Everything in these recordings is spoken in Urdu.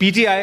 PTI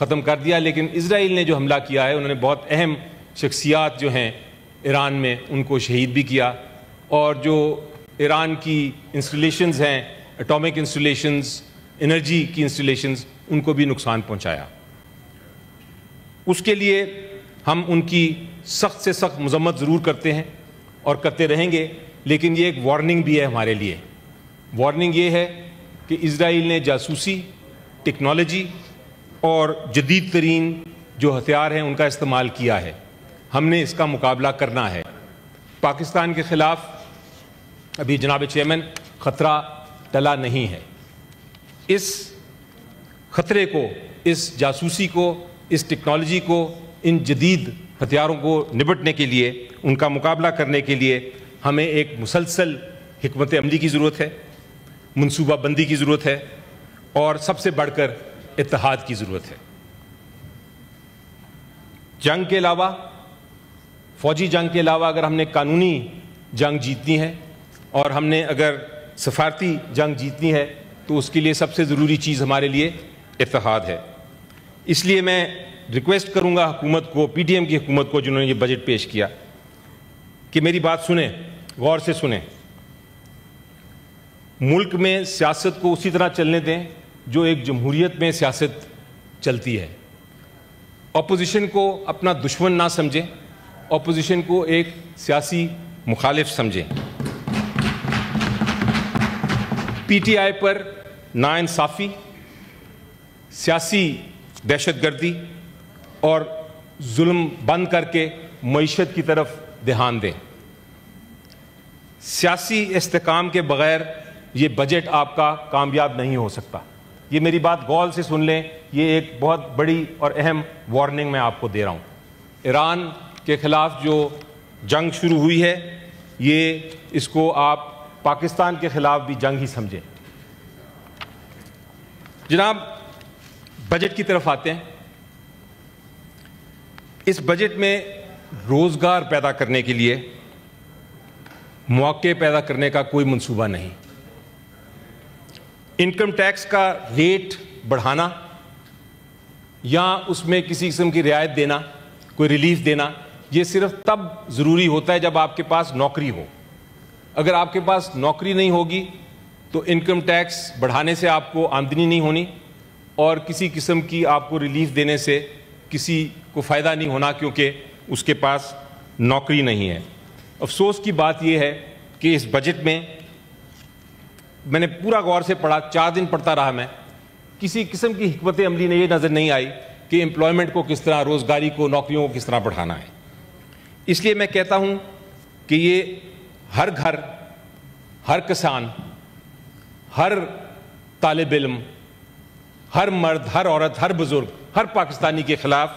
ختم کر دیا، لیکن اسرائیل نے جو حملہ کیا ہے انہوں نے بہت اہم شخصیات جو ہیں ایران میں ان کو شہید بھی کیا، اور جو ایران کی انسٹالیشنز ہیں، اٹامک انسٹالیشنز، انرجی کی انسٹالیشنز، ان کو بھی نقصان پہنچایا۔ اس کے لیے ہم ان کی سخت سے سخت مذمت ضرور کرتے ہیں اور کرتے رہیں گے، لیکن یہ ایک وارننگ بھی ہے ہمارے لیے۔ وارننگ یہ ہے کہ اسرائیل نے جاسوسی، ٹیکنالوجی اور جدید ترین جو ہتھیار ہیں ان کا استعمال کیا ہے۔ ہم نے اس کا مقابلہ کرنا ہے۔ پاکستان کے خلاف ابھی جناب چیئرمین خطرہ ٹلا نہیں ہے۔ اس خطرے کو، اس جاسوسی کو، اس ٹیکنالوجی کو، ان جدید ہتھیاروں کو نپٹنے کے لیے، ان کا مقابلہ کرنے کے لیے ہمیں ایک مسلسل حکمت عملی کی ضرورت ہے، منصوبہ بندی کی ضرورت ہے، اور سب سے بڑھ کر اتحاد کی ضرورت ہے۔ جنگ کے علاوہ، فوجی جنگ کے علاوہ اگر ہم نے قانونی جنگ جیتنی ہے اور ہم نے اگر سفارتی جنگ جیتنی ہے تو اس کے لیے سب سے ضروری چیز ہمارے لیے اتحاد ہے۔ اس لیے میں ریکویسٹ کروں گا حکومت کو، پی ٹی ایم کی حکومت کو جنہوں نے یہ بجٹ پیش کیا، کہ میری بات سنیں، غور سے سنیں۔ ملک میں سیاست کو اسی طرح چلنے دیں جو ایک جمہوریت میں سیاست چلتی ہے۔ اپوزیشن کو اپنا دشمن نہ سمجھیں، اپوزیشن کو ایک سیاسی مخالف سمجھیں۔ پی ٹی آئی پر ناانصافی، سیاسی دہشت گردی اور ظلم بند کر کے معیشت کی طرف دھیان دیں۔ سیاسی استحکام کے بغیر یہ بجٹ آپ کا کامیاب نہیں ہو سکتا۔ یہ میری بات غور سے سن لیں، یہ ایک بہت بڑی اور اہم وارننگ میں آپ کو دے رہا ہوں۔ ایران کے خلاف جو جنگ شروع ہوئی ہے، یہ اس کو آپ پاکستان کے خلاف بھی جنگ ہی سمجھیں۔ جناب، بجٹ کی طرف آتے ہیں۔ اس بجٹ میں روزگار پیدا کرنے کے لیے، مواقع پیدا کرنے کا کوئی منصوبہ نہیں۔ انکم ٹیکس کا ریٹ بڑھانا یا اس میں کسی قسم کی رعایت دینا، کوئی ریلیف دینا، یہ صرف تب ضروری ہوتا ہے جب آپ کے پاس نوکری ہو۔ اگر آپ کے پاس نوکری نہیں ہوگی تو انکم ٹیکس بڑھانے سے آپ کو آمدنی نہیں ہونی، اور کسی قسم کی آپ کو ریلیف دینے سے کسی کو فائدہ نہیں ہونا، کیونکہ اس کے پاس نوکری نہیں ہے۔ افسوس کی بات یہ ہے کہ اس بجٹ میں نے پورا غور سے پڑھا، 4 دن پڑھتا رہا میں، کسی قسم کی حکمت عملی نے یہ نظر نہیں آئی کہ امپلائمنٹ کو کس طرح، روزگاری کو، نوکریوں کو کس طرح بڑھانا ہے۔ اس لیے میں کہتا ہوں کہ یہ ہر گھر، ہر کسان، ہر طالب علم، ہر مرد، ہر عورت، ہر بزرگ، ہر پاکستانی کے خلاف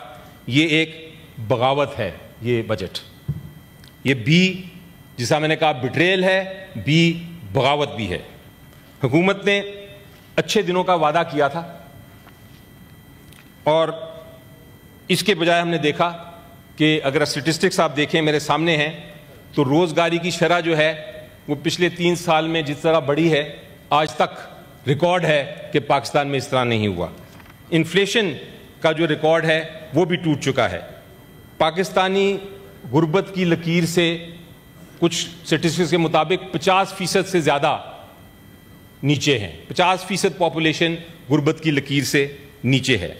یہ ایک بغاوت ہے۔ یہ بجٹ، یہ بھی، جسا میں نے کہا بٹریل ہے، بھی بغاوت بھی ہے۔ حکومت نے اچھے دنوں کا وعدہ کیا تھا، اور اس کے بجائے ہم نے دیکھا کہ اگر اسٹیٹسٹکس آپ دیکھیں میرے سامنے ہیں تو روزگاری کی شرح جو ہے وہ پچھلے 3 سال میں جس طرح بڑھی ہے، آج تک ریکارڈ ہے کہ پاکستان میں اس طرح نہیں ہوا۔ انفلیشن کا جو ریکارڈ ہے وہ بھی ٹوٹ چکا ہے۔ پاکستانی غربت کی لکیر سے کچھ اسٹیٹسٹکس کے مطابق 50% سے زیادہ نیچے ہیں۔ 50% پاپولیشن غربت کی لکیر سے نیچے ہے۔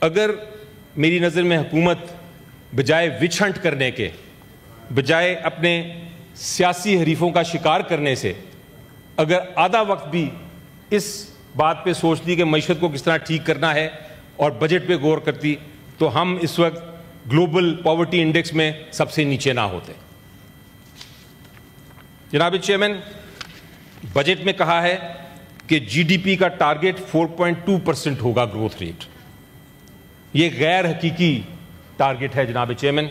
اگر میری نظر میں حکومت بجائے وچ ہنٹ کرنے کے، بجائے اپنے سیاسی حریفوں کا شکار کرنے سے، اگر آدھا وقت بھی اس بات پہ سوچتی کہ معیشت کو کس طرح ٹھیک کرنا ہے اور بجٹ پہ غور کرتی، تو ہم اس وقت گلوبل پاورٹی انڈیکس میں سب سے نیچے نہ ہوتے۔ جناب چیئرمین، بجٹ میں کہا ہے کہ جی ڈی پی کا ٹارگٹ 4.2% ہوگا گروتھ ریٹ۔ یہ غیر حقیقی ٹارگٹ ہے جناب چیئرمین۔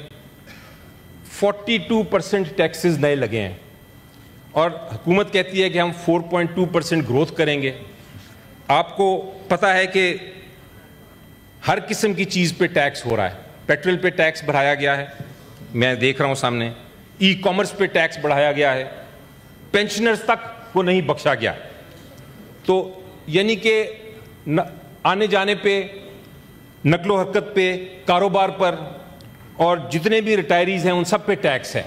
42% ٹیکسز نئے لگے ہیں، اور حکومت کہتی ہے کہ ہم 4.2% گروتھ کریں گے۔ آپ کو پتہ ہے کہ ہر قسم کی چیز پہ ٹیکس ہو رہا ہے۔ پیٹرول پہ ٹیکس بڑھایا گیا ہے، میں دیکھ رہا ہوں سامنے، ای کامرس پہ ٹیکس بڑھایا گیا ہے، پینشنرز تک کو نہیں بخشا گیا۔ تو یعنی کہ آنے جانے پہ نقل و حرکت پہ، کاروبار پر، اور جتنے بھی ریٹائریز ہیں ان سب پہ ٹیکس ہے.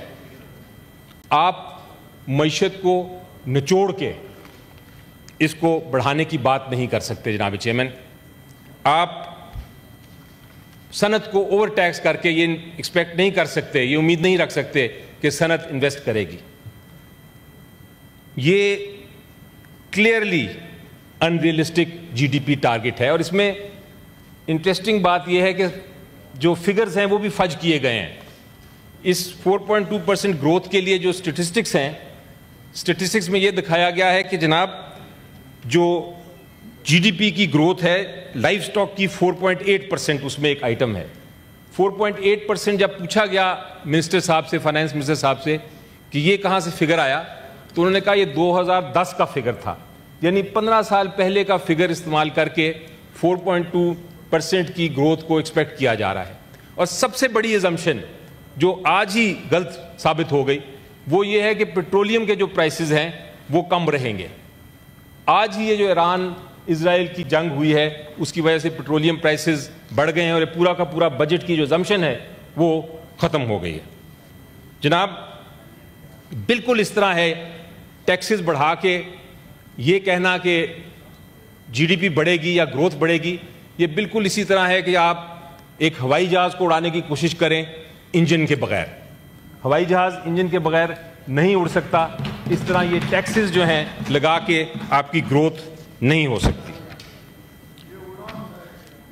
آپ معیشت کو نچوڑ کے اس کو بڑھانے کی بات نہیں کر سکتے جناب چیئرمین. آپ صنعت کو اوور ٹیکس کر کے یہ ایکسپیکٹ نہیں کر سکتے، یہ امید نہیں رکھ سکتے کہ صنعت انویسٹ کرے گی. یہ clearly unrealistic G D P target ہے. اور اس میں انٹرسٹنگ بات یہ ہے کہ جو فگرز ہیں وہ بھی فج کیے گئے ہیں. اس 4.2% گروتھ کے لیے جو اسٹیٹسٹکس ہیں، اسٹیٹسٹکس میں یہ دکھایا گیا ہے کہ جناب جو جی ڈی پی کی گروتھ ہے لائف سٹاک کی 4.8%، اس میں ایک آئٹم ہے 4.8%. جب پوچھا گیا منسٹر صاحب سے، فائنانس منسٹر صاحب سے کہ یہ کہاں سے فگر آیا، تو انہوں نے کہا یہ 2010 کا فگر تھا. یعنی 15 سال پہلے کا فگر استعمال کر کے 4.2% کی گروتھ کو ایکسپیکٹ کیا جا رہا ہے. اور سب سے بڑی ایزمپشن جو آج ہی غلط ثابت ہو گئی وہ یہ ہے کہ پیٹرولیم کے جو پرائسز ہیں وہ کم رہیں گے. آج ہی یہ جو ایران اسرائیل کی جنگ ہوئی ہے اس کی وجہ سے پیٹرولیم پرائسز بڑھ گئے ہیں اور پورا کا پورا بجٹ کی جو ایزمپشن ہے وہ ختم ہو گئی ہے. جناب بالکل اس طرح ہے ٹیکسز بڑھا کے یہ کہنا کہ جی ڈی پی بڑھے گی یا گروتھ بڑھے گی، یہ بالکل اسی طرح ہے کہ آپ ایک ہوائی جہاز کو اڑانے کی کوشش کریں انجن کے بغیر. ہوائی جہاز انجن کے بغیر نہیں اڑ سکتا. اس طرح یہ ٹیکسز جو ہیں لگا کے آپ کی گروتھ نہیں ہو سکتی.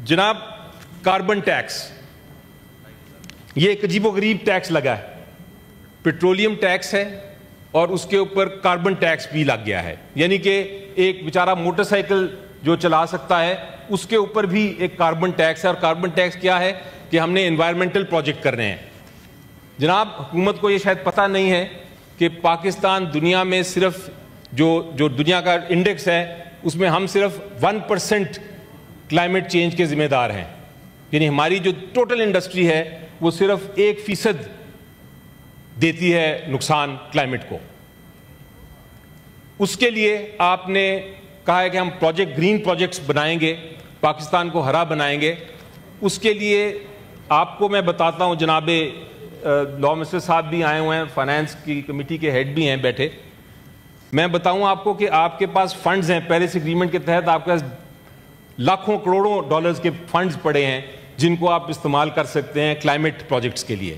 جناب کاربن ٹیکس، یہ ایک عجیب و غریب ٹیکس لگا ہے. پیٹرولیم ٹیکس ہے اور اس کے اوپر کاربن ٹیکس بھی لگ گیا ہے. یعنی کہ ایک بیچارہ موٹر سائیکل جو چلا سکتا ہے اس کے اوپر بھی ایک کاربن ٹیکس ہے. اور کاربن ٹیکس کیا ہے کہ ہم نے انوائرمنٹل پروجیکٹ کرنے ہیں. جناب حکومت کو یہ شاید پتہ نہیں ہے کہ پاکستان دنیا میں صرف جو دنیا کا انڈیکس ہے اس میں ہم صرف 1% کلائمیٹ چینج کے ذمہ دار ہیں. یعنی ہماری جو ٹوٹل انڈسٹری ہے وہ صرف 1% دیتی ہے نقصان کلائمیٹ کو. اس کے لیے آپ نے کہا ہے کہ ہم گرین پروجیکٹس بنائیں گے، پاکستان کو ہرا بنائیں گے. اس کے لیے آپ کو میں بتاتا ہوں، جناب لاء منسٹر صاحب بھی آئے ہوئے ہیں، فائنانس کی کمیٹی کے ہیڈ بھی ہیں بیٹھے. میں بتاؤں آپ کو کہ آپ کے پاس فنڈز ہیں، پیرس ایگریمنٹ کے تحت آپ کے پاس لاکھوں کروڑوں ڈالرز کے فنڈز پڑے ہیں جن کو آپ استعمال کر سکتے ہیں کلائمیٹ پروجیکٹس کے لیے.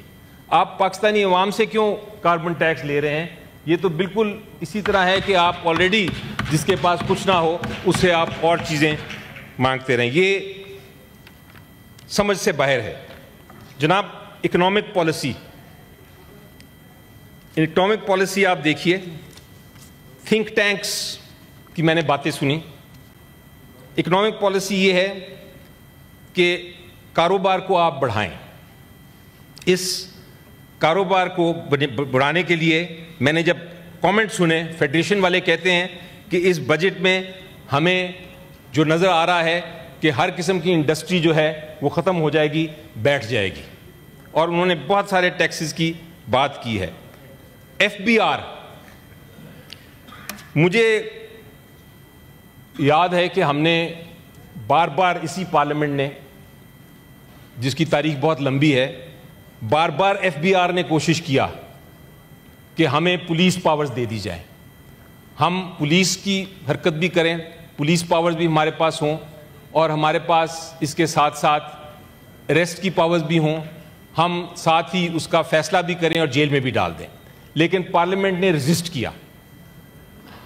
آپ پاکستانی عوام سے کیوں کاربن ٹیکس لے رہے ہیں؟ یہ تو بالکل اسی طرح ہے کہ آپ آلریڈی جس کے پاس کچھ نہ ہو اس سے آپ اور چیزیں مانگتے رہیں. یہ سمجھ سے باہر ہے. جناب اکنامک پالیسی آپ دیکھیے، تھنک ٹینکس کی میں نے باتیں سنی. اکنامک پالیسی یہ ہے کہ کاروبار کو آپ بڑھائیں. اس کاروبار کو بڑھانے کے لیے میں نے جب کامنٹ سنے، فیڈریشن والے کہتے ہیں کہ اس بجٹ میں ہمیں جو نظر آ رہا ہے کہ ہر قسم کی انڈسٹری جو ہے وہ ختم ہو جائے گی، بیٹھ جائے گی. اور انہوں نے بہت سارے ٹیکسز کی بات کی ہے. ایف بی آر، مجھے یاد ہے کہ ہم نے بار بار اسی پارلیمنٹ نے، جس کی تاریخ بہت لمبی ہے، بار بار ایف بی آر نے کوشش کیا کہ ہمیں پولیس پاورز دے دی جائیں. ہم پولیس کی حرکت بھی کریں، پولیس پاورز بھی ہمارے پاس ہوں، اور ہمارے پاس اس کے ساتھ ساتھ اریسٹ کی پاورز بھی ہوں. ہم ساتھ ہی اس کا فیصلہ بھی کریں اور جیل میں بھی ڈال دیں. لیکن پارلیمنٹ نے ریزسٹ کیا.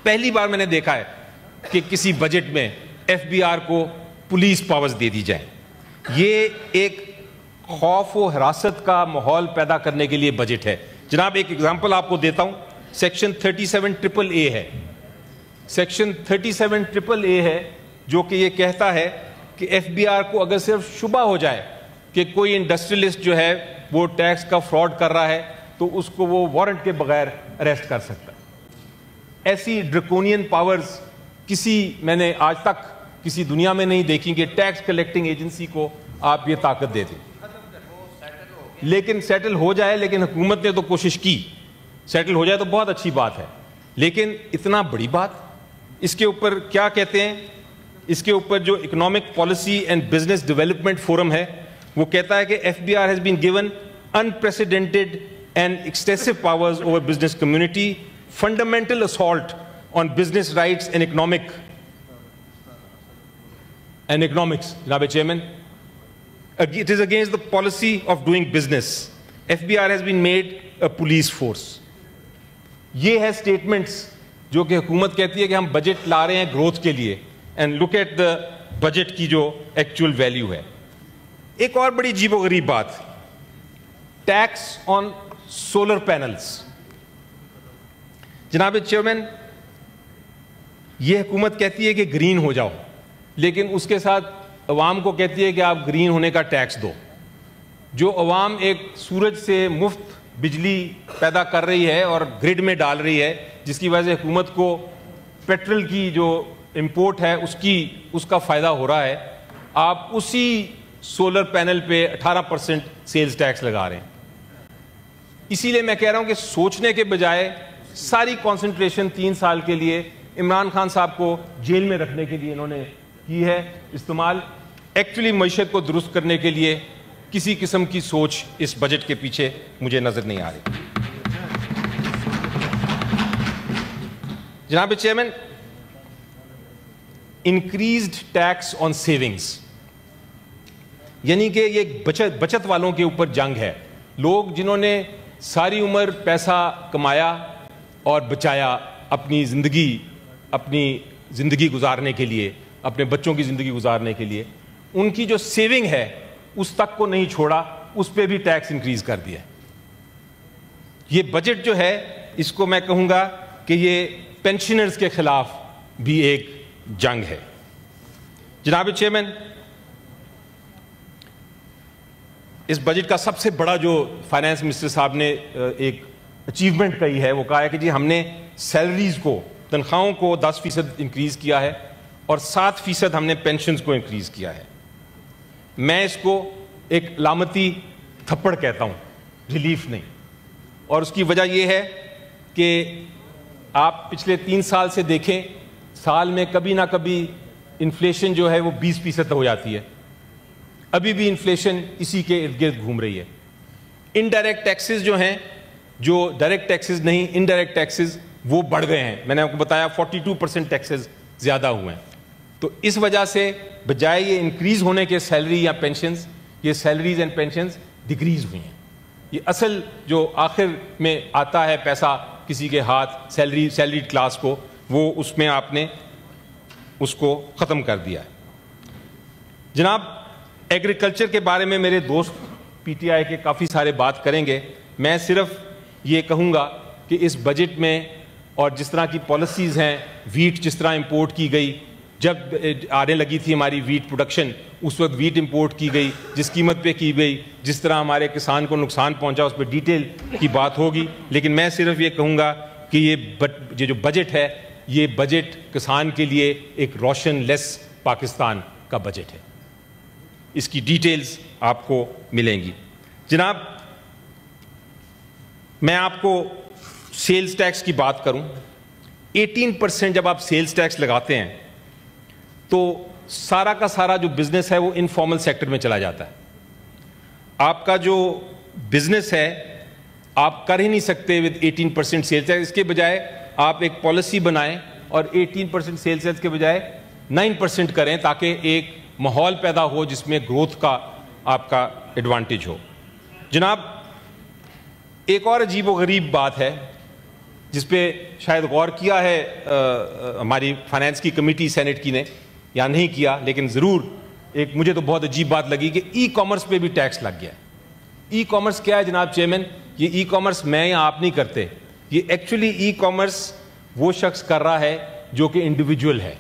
پہلی بار میں نے دیکھا ہے کہ کسی بجٹ میں ایف بی آر کو پولیس پاورز دے دی جائیں. یہ ایک خوف و حراست کا ماحول پیدا کرنے کے لیے بجٹ ہے. جناب ایک ایگزامپل آپ کو دیتا ہوں. سیکشن 37AA ہے. سیکشن 37AA ہے جو کہ یہ کہتا ہے کہ ایف بی آر کو اگر صرف شبہ ہو جائے کہ کوئی انڈسٹریلسٹ جو ہے وہ ٹیکس کا فراڈ کر رہا ہے تو اس کو وہ وارنٹ کے بغیر اریسٹ کر سکتا ہے. ایسی ڈرکونین پاورز میں نے آج تک کسی دنیا میں نہیں دیکھی کہ ٹیکس کلیکٹنگ ایجنسی کو آپ یہ طاقت دے دیں. لیکن سیٹل ہو جائے، لیکن حکومت نے تو کوشش کی، سیٹل ہو جائے تو بہت اچھی بات ہے. لیکن اتنا بڑی بات، اس کے اوپر کیا کہتے ہیں، اس کے اوپر جو economic policy and business development forum ہے وہ کہتا ہے کہ FBR has been given unprecedented and excessive powers over business community, fundamental assault on business rights and economics, Janaab Chairman. It is against the policy of doing business. FBR has been made a police force. یہ ہے statements جو کہ حکومت کہتی ہے کہ ہم بجٹ لا رہے ہیں گروتھ کے لیے, and look at the budget کی جو actual value ہے. ایک اور بڑی عجیب و غریب بات, ٹیکس آن سولر پینلز. جناب چیئرمین, یہ حکومت کہتی ہے کہ گرین ہو جاؤ, لیکن اس کے ساتھ عوام کو کہتی ہے کہ آپ گرین ہونے کا ٹیکس دو. جو عوام ایک سورج سے مفت بجلی پیدا کر رہی ہے اور گرڈ میں ڈال رہی ہے, جس کی وجہ سے حکومت کو پیٹرول کی جو امپورٹ ہے اس کا فائدہ ہو رہا ہے, آپ اسی سولر پینل پہ 18% سیلز ٹیکس لگا رہے ہیں. اسی لیے میں کہہ رہا ہوں کہ سوچنے کے بجائے ساری کانسنٹریشن 3 سال کے لیے عمران خان صاحب کو جیل میں رکھنے کے لیے انہوں نے کی ہے استعمال. ایکچولی معیشت کو درست کرنے کے لیے کسی قسم کی سوچ اس بجٹ کے پیچھے مجھے نظر نہیں آ رہی. جناب چیئرمین, انکریزڈ ٹیکس آن سیونگز, یعنی کہ یہ بچت والوں کے اوپر جنگ ہے. لوگ جنہوں نے ساری عمر پیسہ کمایا اور بچایا اپنی زندگی گزارنے کے لیے, اپنے بچوں کی زندگی گزارنے کے لیے, ان کی جو سیونگ ہے اس تک کو نہیں چھوڑا, اس پہ بھی ٹیکس انکریز کر دیا. یہ بجٹ جو ہے اس کو میں کہوں گا کہ یہ پینشنرز کے خلاف بھی ایک جنگ ہے. جناب چیئرمین, اس بجٹ کا سب سے بڑا جو فائنانس منسٹر صاحب نے ایک اچیومنٹ کہی ہے وہ کہا ہے کہ جی ہم نے سیلریز کو, تنخواہوں کو 10% انکریز کیا ہے اور 7% ہم نے پینشنز کو انکریز کیا ہے. میں اس کو ایک علامتی تھپڑ کہتا ہوں, ریلیف نہیں. اور اس کی وجہ یہ ہے کہ آپ پچھلے 3 سال سے دیکھیں, سال میں کبھی نہ کبھی انفلیشن جو ہے وہ 20% ہو جاتی ہے. ابھی بھی انفلیشن اسی کے ارد گرد گھوم رہی ہے. انڈائریکٹ ٹیکسز جو ہیں, جو ڈائریکٹ ٹیکسز نہیں, انڈائریکٹ ٹیکسز وہ بڑھ گئے ہیں. میں نے آپ کو بتایا 42% ٹیکسز زیادہ ہوئے ہیں. تو اس وجہ سے بجائے یہ انکریز ہونے کے سیلری یا پینشنز, یہ سیلریز اینڈ پینشنز ڈکریز ہوئی ہیں. یہ اصل جو آخر میں آتا ہے پیسہ کسی کے ہاتھ سیلریڈ کلاس کو, وہ اس میں آپ نے اس کو ختم کر دیا ہے. جناب, ایگریکلچر کے بارے میں میرے دوست پی ٹی آئی کے کافی سارے بات کریں گے. میں صرف یہ کہوں گا کہ اس بجٹ میں اور جس طرح کی پالیسیز ہیں, ویٹ جس طرح امپورٹ کی گئی, جب آنے لگی تھی ہماری ویٹ پروڈکشن اس وقت ویٹ امپورٹ کی گئی, جس قیمت پہ کی گئی, جس طرح ہمارے کسان کو نقصان پہنچا, اس پہ ڈیٹیل کی بات ہوگی. لیکن میں صرف یہ کہوں گا کہ یہ جو بجٹ ہے, یہ بجٹ کسان کے لیے ایک روشن لیس پاکستان کا بجٹ ہے. اس کی ڈیٹیلز آپ کو ملیں گی. جناب, میں آپ کو سیلز ٹیکس کی بات کروں. 18% جب آپ سیلز ٹیکس لگاتے ہیں تو سارا کا سارا جو بزنس ہے وہ انفارمل سیکٹر میں چلا جاتا ہے. آپ کا جو بزنس ہے آپ کر ہی نہیں سکتے ود 18% سیلز ٹیکس. اس کے بجائے آپ ایک پالیسی بنائیں اور 18% سیلز ٹیکس کے بجائے 9% کریں, تاکہ ایک ماحول پیدا ہو جس میں گروتھ کا آپ کا ایڈوانٹیج ہو. جناب, ایک اور عجیب و غریب بات ہے جس پہ شاید غور کیا ہے ہماری فائنانس کی کمیٹی سینٹ کی نے یا نہیں کیا, لیکن ضرور ایک مجھے تو بہت عجیب بات لگی کہ ای کامرس پہ بھی ٹیکس لگ گیا ہے. ای کامرس کیا ہے جناب چیئرمین؟ یہ ای کامرس میں یا آپ نہیں کرتے, یہ ایکچولی ای کامرس وہ شخص کر رہا ہے جو کہ انڈیویجول ہے,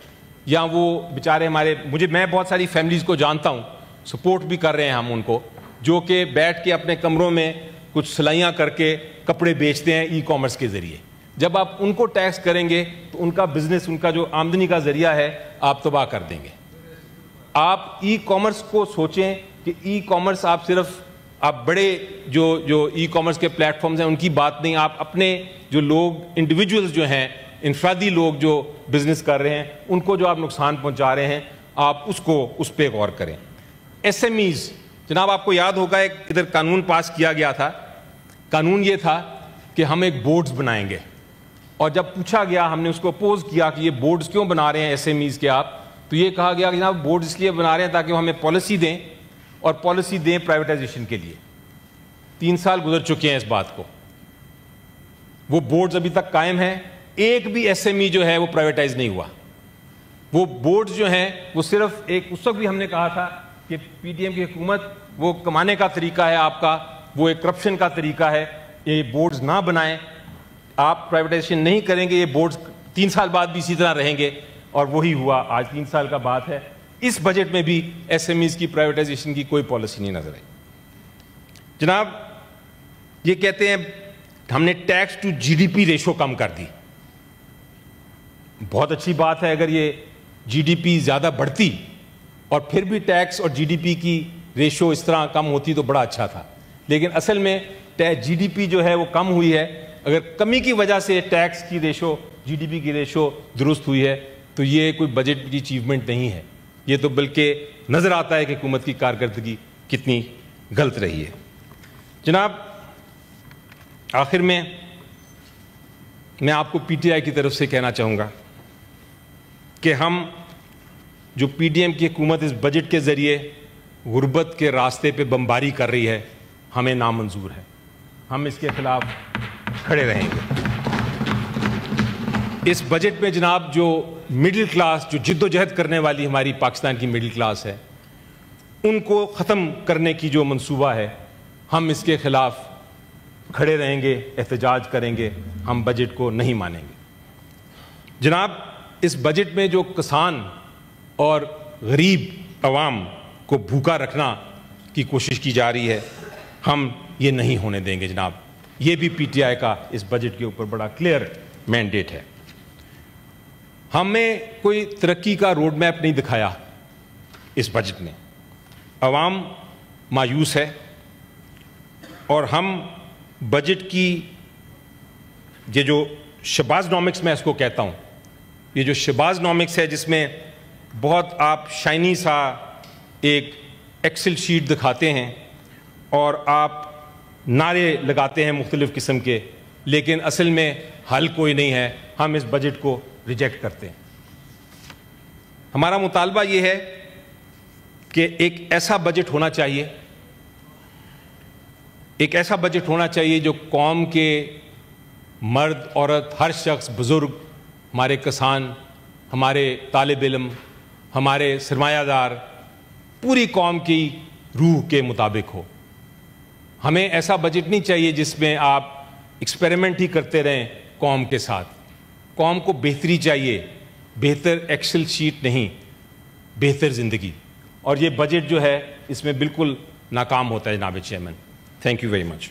یا وہ بیچارے میں بہت ساری فیملیز کو جانتا ہوں, سپورٹ بھی کر رہے ہیں ہم ان کو, جو کہ بیٹھ کے اپنے کمروں میں کچھ سلائیاں کر کے کپڑے بیچتے ہیں ای کامرس کے ذریعے. جب آپ ان کو ٹیکس کریں گے تو ان کا بزنس, ان کا جو آمدنی کا ذریعہ ہے, آپ تباہ کر دیں گے. آپ ای کامرس کو سوچیں کہ ای کامرس آپ صرف بڑے جو ای کامرس کے پلیٹ فارمز ہیں ان کی بات نہیں, آپ اپنے جو لوگ انڈیویجولز جو ہیں, انفرادی لوگ جو بزنس کر رہے ہیں, ان کو جو آپ نقصان پہنچا رہے ہیں, آپ اس پہ غور کریں. SMEs, جناب آپ کو یاد ہوگا ایک ادھر قانون پاس کیا گیا تھا. قانون یہ تھا کہ ہم ایک بورڈز بنائیں گے, اور جب پوچھا گیا, ہم نے اس کو اپوز کیا کہ یہ بورڈز کیوں بنا رہے ہیں SMEs کے آپ, تو یہ کہا گیا کہ جناب بورڈز اس لیے بنا رہے ہیں تاکہ وہ ہمیں پالیسی دیں, اور پالیسی دیں پرائیویٹائزیشن کے لیے. 3 سال گزر چکے ہیں اس بات کو, وہ بورڈز ابھی تک قائم ہیں, ایک بھی SME جو ہے وہ پرائیویٹائز نہیں ہوا. وہ بورڈز جو ہیں وہ صرف ایک, اس وقت بھی ہم نے کہا تھا کہ پی ٹی ایم کی حکومت وہ کمانے کا طریقہ ہے آپ کا, وہ ایک کرپشن کا طریقہ ہے, یہ بورڈز نہ بنائیں, آپ پرائیویٹائزیشن نہیں کریں گے, یہ بورڈز 3 سال بعد بھی اسی طرح رہیں گے. اور وہی ہوا, آج 3 سال کا بات ہے. اس بجٹ میں بھی SMEs کی پرائیویٹائزیشن کی کوئی پالیسی نہیں نظر آئی. جناب یہ کہتے ہیں ہم نے ٹیکس ٹو GDP ریشو کم کر دی. بہت اچھی بات ہے, اگر یہ GDP زیادہ بڑھتی اور پھر بھی ٹیکس اور GDP کی ریشو اس طرح کم ہوتی تو بڑا اچھا تھا. لیکن اصل میں GDP جو ہے وہ کم ہوئی ہے. اگر کمی کی وجہ سے ٹیکس کی ریشو GDP کی ریشو درست ہوئی ہے تو یہ کوئی بجٹ کی اچیومنٹ نہیں ہے, یہ تو بلکہ نظر آتا ہے کہ حکومت کی کارکردگی کتنی غلط رہی ہے. جناب آخر میں آپ کو PTI کی طرف سے کہنا چاہوں گا کہ ہم جو PDM کی حکومت اس بجٹ کے ذریعے غربت کے راستے پہ بمباری کر رہی ہے, ہمیں نامنظور ہے. ہم اس کے خلاف کھڑے رہیں گے. اس بجٹ میں جناب جو مڈل کلاس, جو جد و جہد کرنے والی ہماری پاکستان کی مڈل کلاس ہے, ان کو ختم کرنے کی جو منصوبہ ہے, ہم اس کے خلاف کھڑے رہیں گے, احتجاج کریں گے, ہم بجٹ کو نہیں مانیں گے. جناب اس بجٹ میں جو کسان اور غریب عوام کو بھوکا رکھنا کی کوشش کی جا رہی ہے, ہم یہ نہیں ہونے دیں گے. جناب یہ بھی PTI کا اس بجٹ کے اوپر بڑا کلیئر مینڈیٹ ہے. ہمیں کوئی ترقی کا روڈ میپ نہیں دکھایا اس بجٹ میں. عوام مایوس ہے, اور ہم بجٹ کی یہ جو شہباز نامکس میں اس کو کہتا ہوں, یہ جو شہباز نامکس ہے جس میں بہت آپ شائنی سا ایک ایکسل شیٹ دکھاتے ہیں اور آپ نعرے لگاتے ہیں مختلف قسم کے, لیکن اصل میں حل کوئی نہیں ہے, ہم اس بجٹ کو ریجیکٹ کرتے ہیں. ہمارا مطالبہ یہ ہے کہ ایک ایسا بجٹ ہونا چاہیے, ایک ایسا بجٹ ہونا چاہیے جو قوم کے مرد عورت ہر شخص, بزرگ, ہمارے کسان, ہمارے طالب علم, ہمارے سرمایہ دار, پوری قوم کی روح کے مطابق ہو. ہمیں ایسا بجٹ نہیں چاہیے جس میں آپ ایکسپیریمنٹ ہی کرتے رہیں قوم کے ساتھ. قوم کو بہتری چاہیے, بہتر ایکسل شیٹ نہیں, بہتر زندگی. اور یہ بجٹ جو ہے اس میں بالکل ناکام ہوتا ہے جناب chairman. Thank you very much.